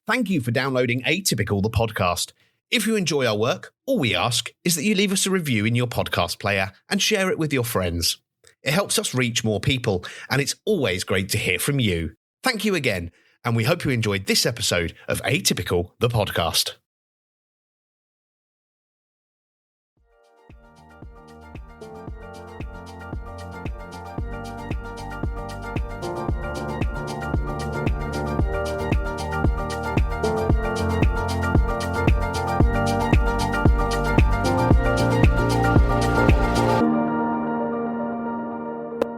Thank you for downloading Atypical, the podcast. If you enjoy our work, all we ask is that you leave us a review in your podcast player and share it with your friends. It helps us reach more people, and it's always great to hear from you. Thank you again, and we hope you enjoyed this episode of Atypical, the podcast.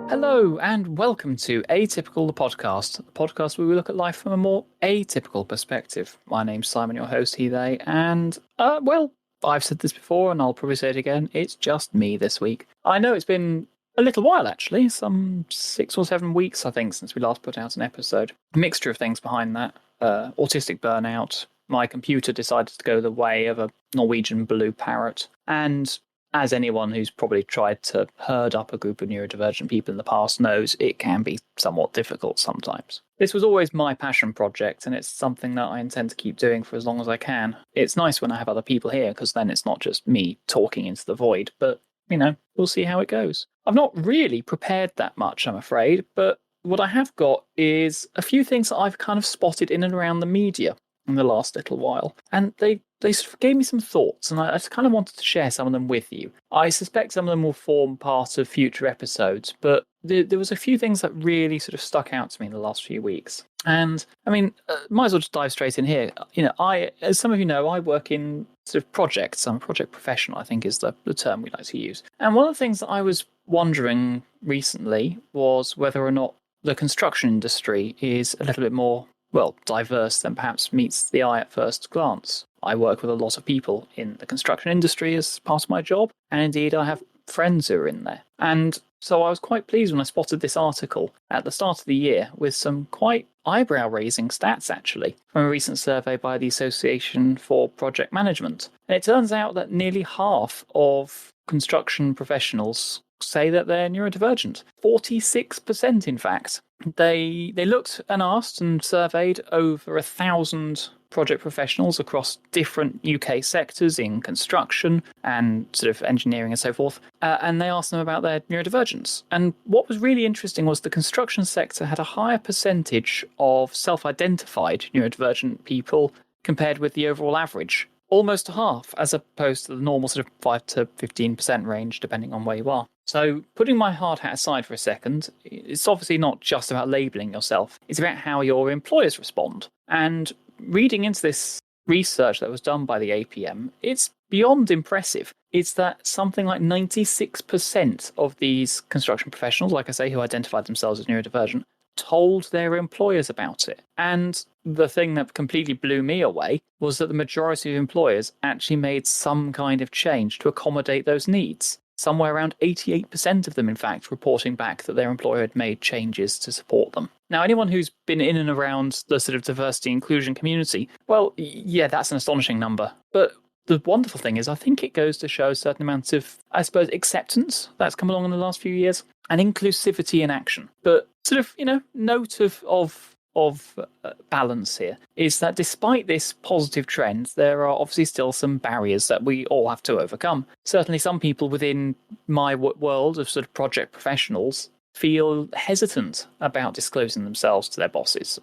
Hello and welcome to Atypical, the podcast where we look at life from a more atypical perspective. My name's Simon, your host, he, they, and, I've said this before and I'll probably say it again, it's just me this week. I know it's been a little while actually, some 6 or 7 weeks I think since we last put out an episode. A mixture of things behind that, autistic burnout, my computer decided to go the way of a Norwegian blue parrot, and as anyone who's probably tried to herd up a group of neurodivergent people in the past knows, it can be somewhat difficult sometimes. This was always my passion project, and it's something that I intend to keep doing for as long as I can. It's nice when I have other people here, because then it's not just me talking into the void, but, we'll see how it goes. I've not really prepared that much, I'm afraid, but what I have got is a few things that I've kind of spotted in and around the media in the last little while, and they sort of gave me some thoughts, and I just kind of wanted to share some of them with you. I suspect some of them will form part of future episodes, but there was a few things that really sort of stuck out to me in the last few weeks. And, might as well just dive straight in here. As some of you know, I work in sort of projects. I'm a project professional, I think is the term we like to use. And one of the things that I was wondering recently was whether or not the construction industry is a little bit more diverse than perhaps meets the eye at first glance. I work with a lot of people in the construction industry as part of my job, and indeed I have friends who are in there. And so I was quite pleased when I spotted this article at the start of the year with some quite eyebrow-raising stats, actually, from a recent survey by the Association for Project Management. And it turns out that nearly half of construction professionals say that they're neurodivergent. 46%, in fact. They looked and asked and surveyed over 1,000 project professionals across different UK sectors in construction and sort of engineering and so forth, and they asked them about their neurodivergence. And what was really interesting was the construction sector had a higher percentage of self-identified neurodivergent people compared with the overall average. Almost half, as opposed to the normal sort of 5 to 15% range, depending on where you are. So putting my hard hat aside for a second, it's obviously not just about labelling yourself. It's about how your employers respond. And reading into this research that was done by the APM, it's beyond impressive. It's that something like 96% of these construction professionals, like I say, who identified themselves as neurodivergent, told their employers about it. And the thing that completely blew me away was that the majority of employers actually made some kind of change to accommodate those needs. Somewhere around 88% of them, in fact, reporting back that their employer had made changes to support them. Now, anyone who's been in and around the sort of diversity inclusion community, well, yeah, that's an astonishing number. But the wonderful thing is, I think it goes to show a certain amount of, I suppose, acceptance that's come along in the last few years, and inclusivity in action. But sort of, note of balance here is that despite this positive trend, there are obviously still some barriers that we all have to overcome. Certainly some people within my world of sort of project professionals feel hesitant about disclosing themselves to their bosses.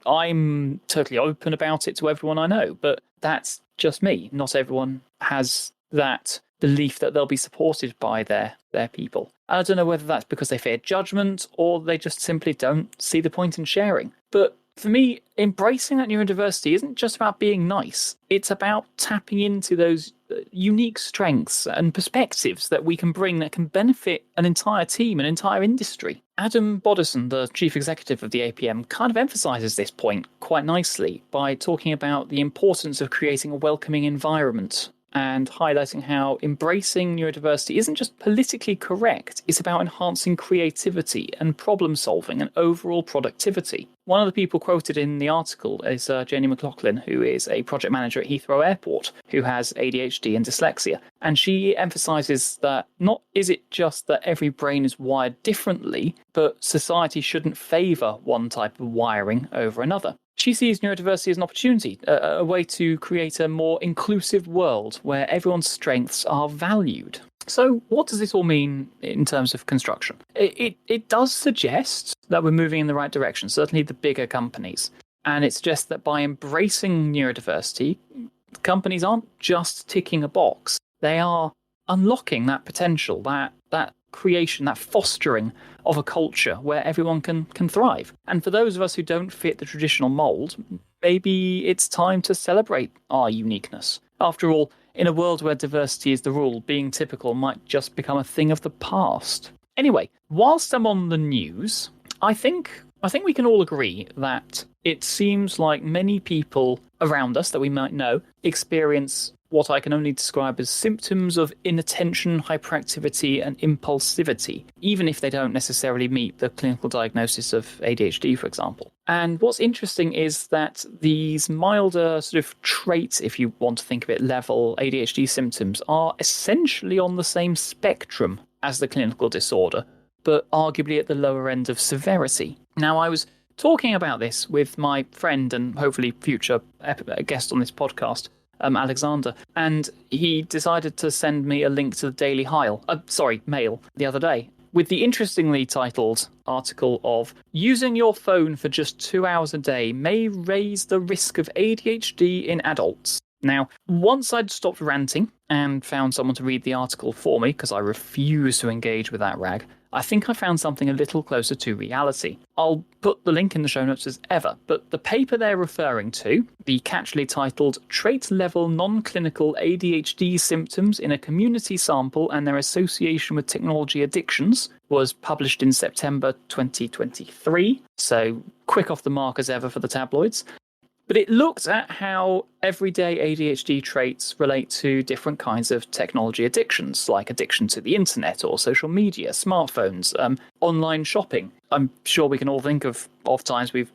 I'm totally open about it to everyone I know, but that's just me. Not everyone has that belief that they'll be supported by their people. I don't know whether that's because they fear judgment or they just simply don't see the point in sharing. But for me, embracing that neurodiversity isn't just about being nice. It's about tapping into those unique strengths and perspectives that we can bring that can benefit an entire team, an entire industry. Adam Bodison, the chief executive of the APM, kind of emphasises this point quite nicely by talking about the importance of creating a welcoming environment and highlighting how embracing neurodiversity isn't just politically correct, it's about enhancing creativity and problem solving and overall productivity. One of the people quoted in the article is Jenny McLaughlin, who is a project manager at Heathrow Airport, who has ADHD and dyslexia. And she emphasises that not is it just that every brain is wired differently, but society shouldn't favour one type of wiring over another. She sees neurodiversity as an opportunity, a way to create a more inclusive world where everyone's strengths are valued. So what does this all mean in terms of construction? It does suggest that we're moving in the right direction, certainly the bigger companies. And it suggests that by embracing neurodiversity, companies aren't just ticking a box. They are unlocking that potential, that creation, that fostering of a culture where everyone can thrive. And for those of us who don't fit the traditional mold, maybe it's time to celebrate our uniqueness. After all, in a world where diversity is the rule, being typical might just become a thing of the past. Anyway, whilst I'm on the news, I think we can all agree that it seems like many people around us that we might know experience what I can only describe as symptoms of inattention, hyperactivity, and impulsivity, even if they don't necessarily meet the clinical diagnosis of ADHD, for example. And what's interesting is that these milder sort of traits, if you want to think of it level, ADHD symptoms are essentially on the same spectrum as the clinical disorder, but arguably at the lower end of severity. Now, I was talking about this with my friend and hopefully future guest on this podcast, Alexander, and he decided to send me a link to the Daily Mail the other day with the interestingly titled article of "Using your phone for just 2 hours a day may raise the risk of ADHD in adults." Now, once I'd stopped ranting and found someone to read the article for me, because I refuse to engage with that rag, I think I found something a little closer to reality. I'll put the link in the show notes as ever, but the paper they're referring to, the catchily titled Trait-Level Non-Clinical ADHD Symptoms in a Community Sample and Their Association with Technology Addictions, was published in September 2023, so quick off the mark as ever for the tabloids. But it looked at how everyday ADHD traits relate to different kinds of technology addictions, like addiction to the internet or social media, smartphones, online shopping. I'm sure we can all think of times we've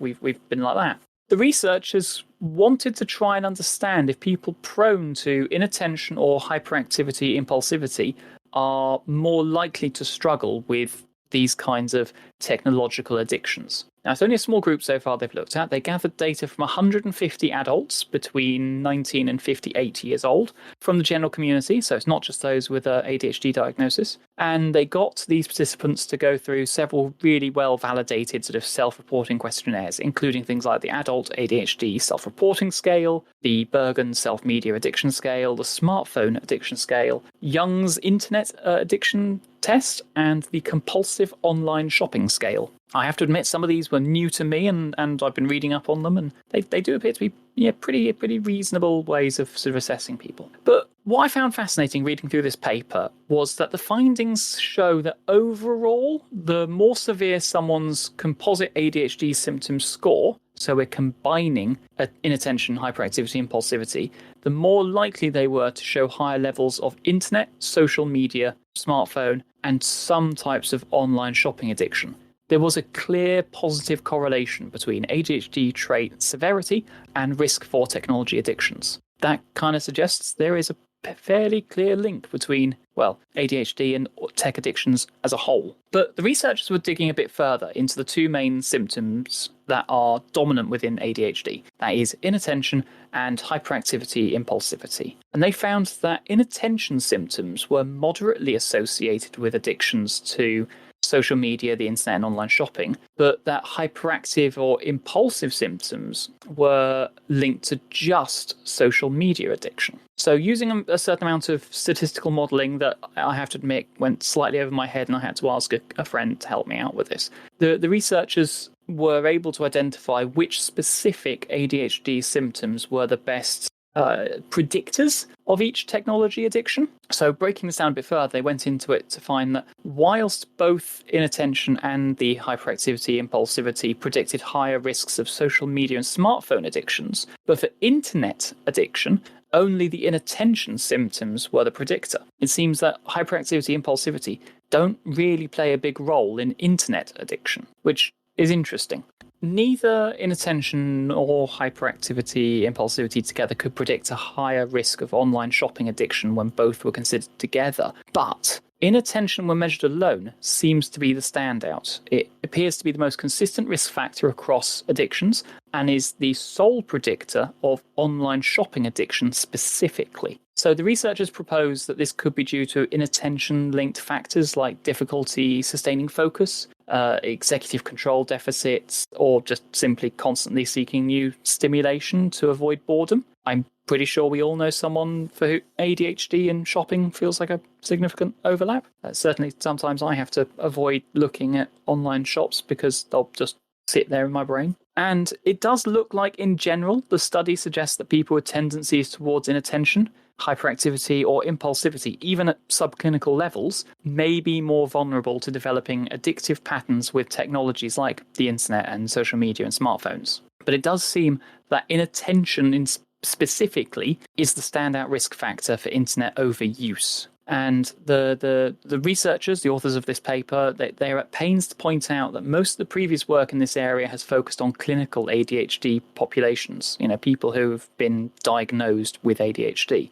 been like that. The researchers wanted to try and understand if people prone to inattention or hyperactivity, impulsivity, are more likely to struggle with these kinds of technological addictions. Now, it's only a small group so far they've looked at. They gathered data from 150 adults between 19 and 58 years old from the general community, so it's not just those with an ADHD diagnosis. And they got these participants to go through several really well-validated sort of self-reporting questionnaires, including things like the Adult ADHD Self-Reporting Scale, the Bergen Self-Media Addiction Scale, the Smartphone Addiction Scale, Young's Internet Addiction Test, and the Compulsive Online Shopping Scale. I have to admit, some of these were new to me, and I've been reading up on them, and they do appear to be pretty reasonable ways of sort of assessing people. But what I found fascinating reading through this paper was that the findings show that overall, the more severe someone's composite ADHD symptoms score, so we're combining inattention, hyperactivity, impulsivity, the more likely they were to show higher levels of internet, social media, smartphone, and some types of online shopping addiction. There was a clear positive correlation between ADHD trait severity and risk for technology addictions. That kind of suggests there is a fairly clear link between, well, ADHD and tech addictions as a whole. But the researchers were digging a bit further into the two main symptoms that are dominant within ADHD. That is inattention and hyperactivity impulsivity. And they found that inattention symptoms were moderately associated with addictions to social media, the internet, and online shopping, but that hyperactive or impulsive symptoms were linked to just social media addiction. So using a certain amount of statistical modelling that I have to admit went slightly over my head, and I had to ask a friend to help me out with this, the researchers were able to identify which specific ADHD symptoms were the best predictors of each technology addiction. So breaking this down a bit further, they went into it to find that whilst both inattention and the hyperactivity impulsivity predicted higher risks of social media and smartphone addictions, but for internet addiction, only the inattention symptoms were the predictor. It seems that hyperactivity impulsivity don't really play a big role in internet addiction, which is interesting. Neither inattention or hyperactivity impulsivity together could predict a higher risk of online shopping addiction when both were considered together. But inattention when measured alone seems to be the standout. It appears to be the most consistent risk factor across addictions and is the sole predictor of online shopping addiction specifically. So the researchers propose that this could be due to inattention-linked factors like difficulty sustaining focus, executive control deficits, or just simply constantly seeking new stimulation to avoid boredom. I'm pretty sure we all know someone for who ADHD and shopping feels like a significant overlap. Certainly, sometimes I have to avoid looking at online shops because they'll just sit there in my brain. And it does look like, in general, the study suggests that people with tendencies towards inattention, hyperactivity, or impulsivity, even at subclinical levels, may be more vulnerable to developing addictive patterns with technologies like the internet and social media and smartphones. But it does seem that inattention specifically is the standout risk factor for internet overuse. And the researchers, the authors of this paper, they're at pains to point out that most of the previous work in this area has focused on clinical ADHD populations, people who have been diagnosed with ADHD.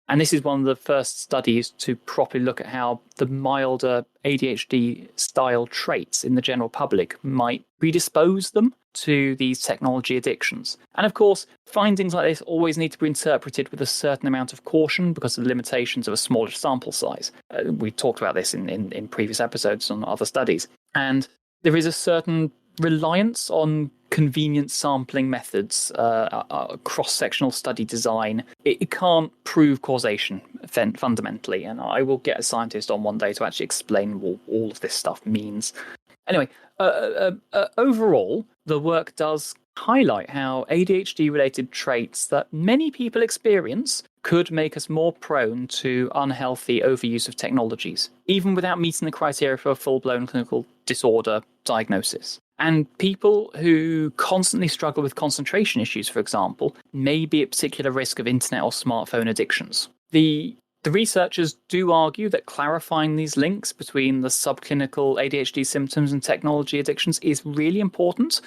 And this is one of the first studies to properly look at how the milder ADHD-style traits in the general public might predispose them to these technology addictions. And of course, findings like this always need to be interpreted with a certain amount of caution because of the limitations of a smaller sample size. We talked about this in previous episodes on other studies. And there is a certain reliance on convenient sampling methods, cross-sectional study design. It can't prove causation fundamentally, and I will get a scientist on one day to actually explain what all of this stuff means. Anyway, overall, the work does highlight how ADHD-related traits that many people experience could make us more prone to unhealthy overuse of technologies, even without meeting the criteria for a full-blown clinical disorder diagnosis. And people who constantly struggle with concentration issues, for example, may be at particular risk of internet or smartphone addictions. The researchers do argue that clarifying these links between the subclinical ADHD symptoms and technology addictions is really important.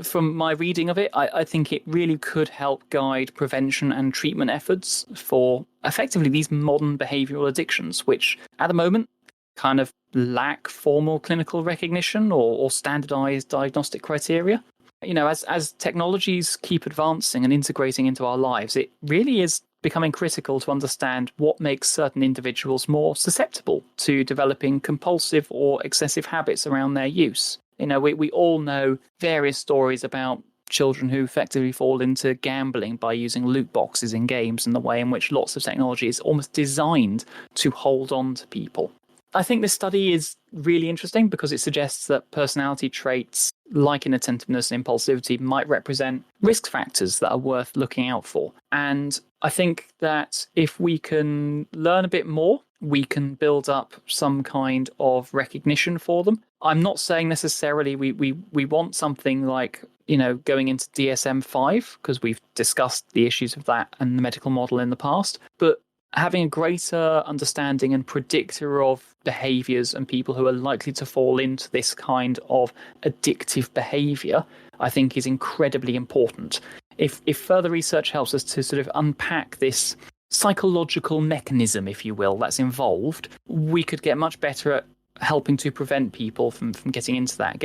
From my reading of it, I think it really could help guide prevention and treatment efforts for effectively these modern behavioral addictions, which at the moment kind of lack formal clinical recognition or standardized diagnostic criteria. As technologies keep advancing and integrating into our lives, it really is becoming critical to understand what makes certain individuals more susceptible to developing compulsive or excessive habits around their use. We all know various stories about children who effectively fall into gambling by using loot boxes in games and the way in which lots of technology is almost designed to hold on to people. I think this study is really interesting because it suggests that personality traits like inattentiveness and impulsivity might represent risk factors that are worth looking out for. And I think that if we can learn a bit more, we can build up some kind of recognition for them. I'm not saying necessarily we want something like, going into DSM-5, because we've discussed the issues of that and the medical model in the past, but having a greater understanding and predictor of behaviours and people who are likely to fall into this kind of addictive behaviour, I think is incredibly important. If further research helps us to sort of unpack this psychological mechanism, if you will, that's involved, we could get much better at helping to prevent people from getting into that,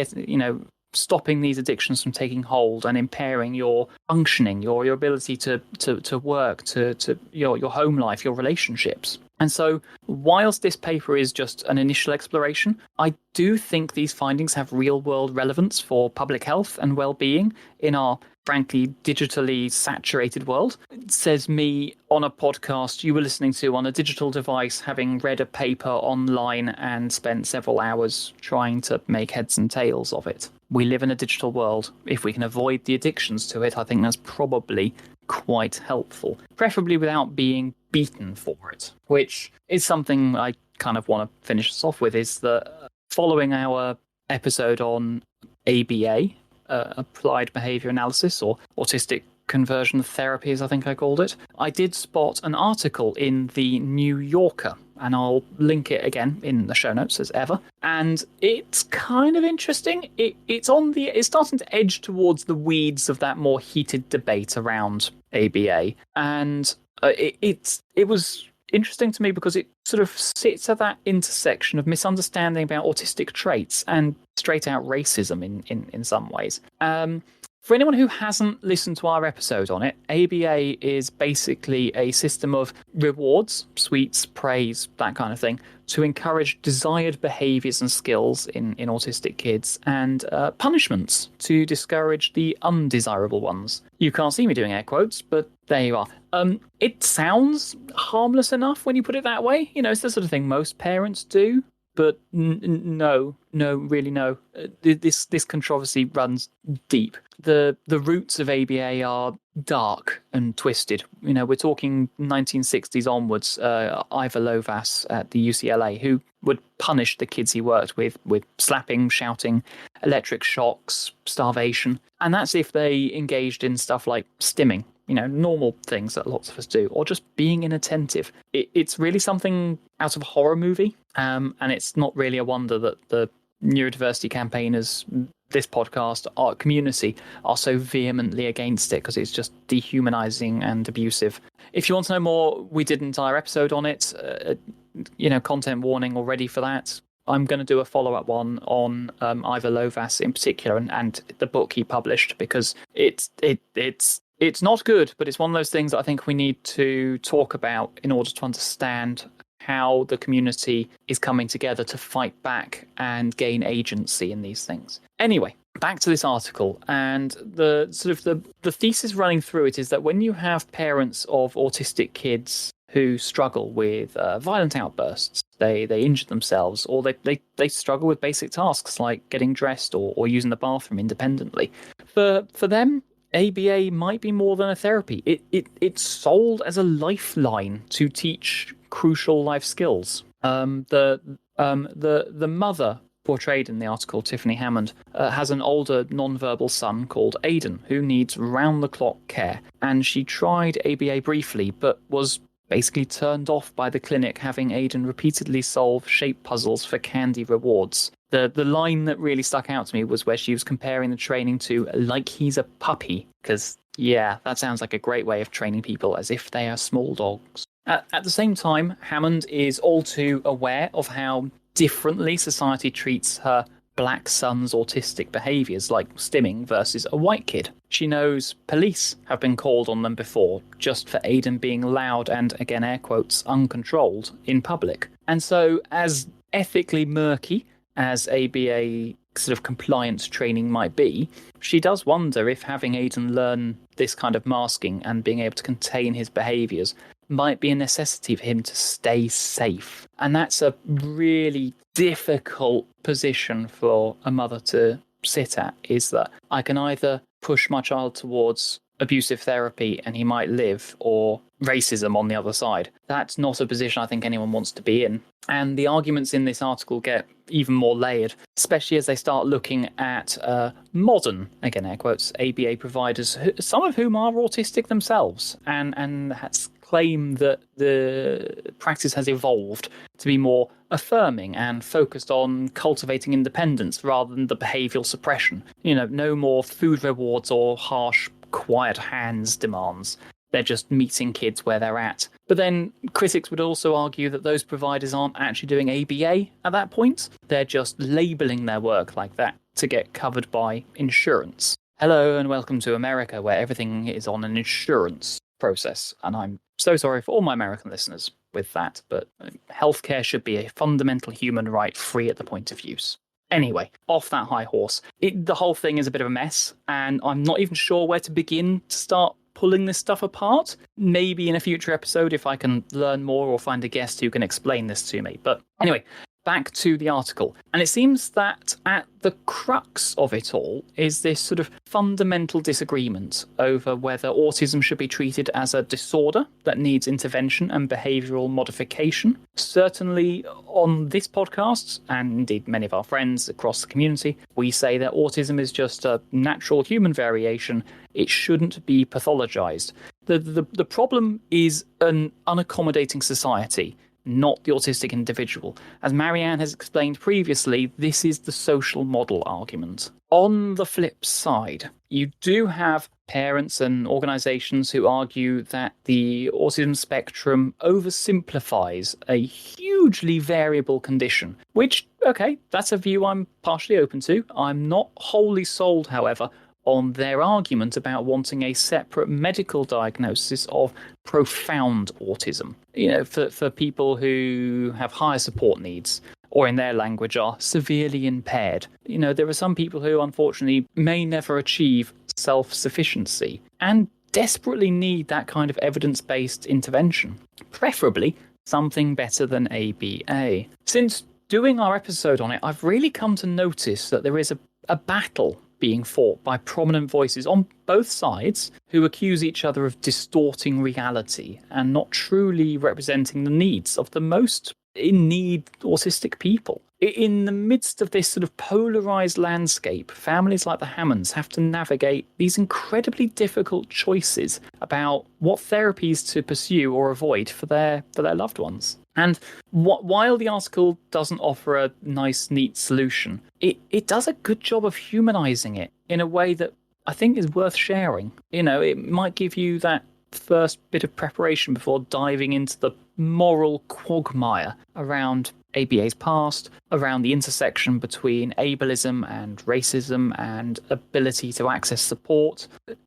stopping these addictions from taking hold and impairing your functioning, your ability to work, to your home life, your relationships. And so whilst this paper is just an initial exploration, I do think these findings have real-world relevance for public health and well-being in our, frankly, digitally saturated world. It says me on a podcast you were listening to on a digital device, having read a paper online and spent several hours trying to make heads and tails of it. We live in a digital world. If we can avoid the addictions to it, I think that's probably quite helpful, preferably without being beaten for it, which is something I kind of want to finish us off with, is that following our episode on ABA, applied behavior analysis, or autistic conversion therapy, as I think I called it, I did spot an article in the New Yorker, and I'll link it again in the show notes as ever. And it's kind of interesting. It's starting to edge towards the weeds of that more heated debate around ABA, and it was interesting to me because it sort of sits at that intersection of misunderstanding about autistic traits and straight out racism in some ways. For anyone who hasn't listened to our episode on it, ABA is basically a system of rewards, sweets, praise, that kind of thing, to encourage desired behaviours and skills in autistic kids, and punishments to discourage the undesirable ones. You can't see me doing air quotes, but there you are. It sounds harmless enough when you put it that way. You know, it's the sort of thing most parents do. But no, really no. This controversy runs deep. The roots of ABA are dark and twisted. You know, we're talking 1960s onwards. Ivor Lovaas at the UCLA, who would punish the kids he worked with slapping, shouting, electric shocks, starvation, and that's if they engaged in stuff like stimming. You know, normal things that lots of us do, or just being inattentive. It's really something out of a horror movie, and it's not really a wonder that the neurodiversity campaigners, this podcast, our community, are so vehemently against it, because it's just dehumanizing and abusive. If you want to know more, we did an entire episode on it. Content warning already for that. I'm going to do a follow-up one on Ivor Lovaas in particular, and the book he published, because it's not good, but it's one of those things that I think we need to talk about in order to understand how the community is coming together to fight back and gain agency in these things. Anyway, back to this article, and the thesis running through it is that when you have parents of autistic kids who struggle with violent outbursts, they injure themselves, or they struggle with basic tasks like getting dressed or using the bathroom independently. For them, ABA might be more than a therapy. It's sold as a lifeline to teach crucial life skills. The mother portrayed in the article, Tiffany Hammond, has an older non-verbal son called Aidan who needs round-the-clock care, and she tried ABA briefly but was basically turned off by the clinic, having Aidan repeatedly solve shape puzzles for candy rewards. The line that really stuck out to me was where she was comparing the training to like he's a puppy, because, yeah, that sounds like a great way of training people as if they are small dogs. At the same time, Hammond is all too aware of how differently society treats her black son's autistic behaviours, like stimming versus a white kid. She knows police have been called on them before, just for Aidan being loud and, again air quotes, uncontrolled in public. And so, as ethically murky as ABA sort of compliance training might be, she does wonder if having Aidan learn this kind of masking and being able to contain his behaviours might be a necessity for him to stay safe. And that's a really difficult position for a mother to sit at, is that I can either push my child towards abusive therapy and he might live, or racism on the other side. That's not a position I think anyone wants to be in. And the arguments in this article get even more layered, especially as they start looking at modern, again air quotes, ABA providers, some of whom are autistic themselves, and has claim that the practice has evolved to be more affirming and focused on cultivating independence rather than the behavioural suppression. You know, no more food rewards or harsh quiet hands demands. They're just meeting kids where they're at. But then critics would also argue that those providers aren't actually doing ABA at that point. They're just labelling their work like that to get covered by insurance. Hello and welcome to America, where everything is on an insurance process. And I'm so sorry for all my American listeners with that, but healthcare should be a fundamental human right, free at the point of use. Anyway, off that high horse. The whole thing is a bit of a mess, and I'm not even sure where to begin to start pulling this stuff apart. Maybe in a future episode if I can learn more or find a guest who can explain this to me. But anyway, back to the article. And it seems that at the crux of it all is this sort of fundamental disagreement over whether autism should be treated as a disorder that needs intervention and behavioural modification. Certainly on this podcast, and indeed many of our friends across the community, we say that autism is just a natural human variation. It shouldn't be pathologised. The problem is an unaccommodating society not the autistic individual. As Marianne has explained previously, this is the social model argument. On the flip side, you do have parents and organisations who argue that the autism spectrum oversimplifies a hugely variable condition, which, okay, that's a view I'm partially open to. I'm not wholly sold, however, on their argument about wanting a separate medical diagnosis of profound autism, for people who have higher support needs, or in their language are severely impaired. There are some people who unfortunately may never achieve self-sufficiency and desperately need that kind of evidence-based intervention, preferably something better than ABA. Since doing our episode on it, I've really come to notice that there is a battle being fought by prominent voices on both sides who accuse each other of distorting reality and not truly representing the needs of the most in need autistic people. In the midst of this sort of polarized landscape, families like the Hammonds have to navigate these incredibly difficult choices about what therapies to pursue or avoid for their loved ones. And while the article doesn't offer a nice, neat solution, it does a good job of humanizing it in a way that I think is worth sharing. It might give you that first bit of preparation before diving into the moral quagmire around ABA's past, around the intersection between ableism and racism and ability to access support.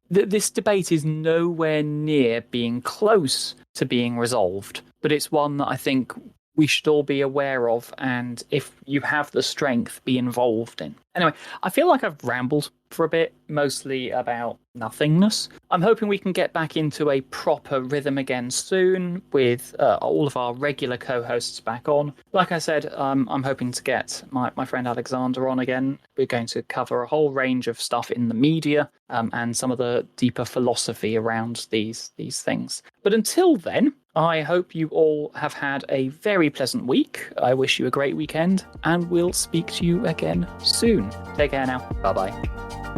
This debate is nowhere near being close to being resolved, but it's one that I think we should all be aware of, and if you have the strength, be involved in. Anyway, I feel like I've rambled for a bit, mostly about nothingness. I'm hoping we can get back into a proper rhythm again soon with all of our regular co-hosts back on. Like I said, I'm hoping to get my friend Alexander on again. We're going to cover a whole range of stuff in the media and some of the deeper philosophy around these things. But until then, I hope you all have had a very pleasant week. I wish you a great weekend, and we'll speak to you again soon. Take care now. Bye-bye.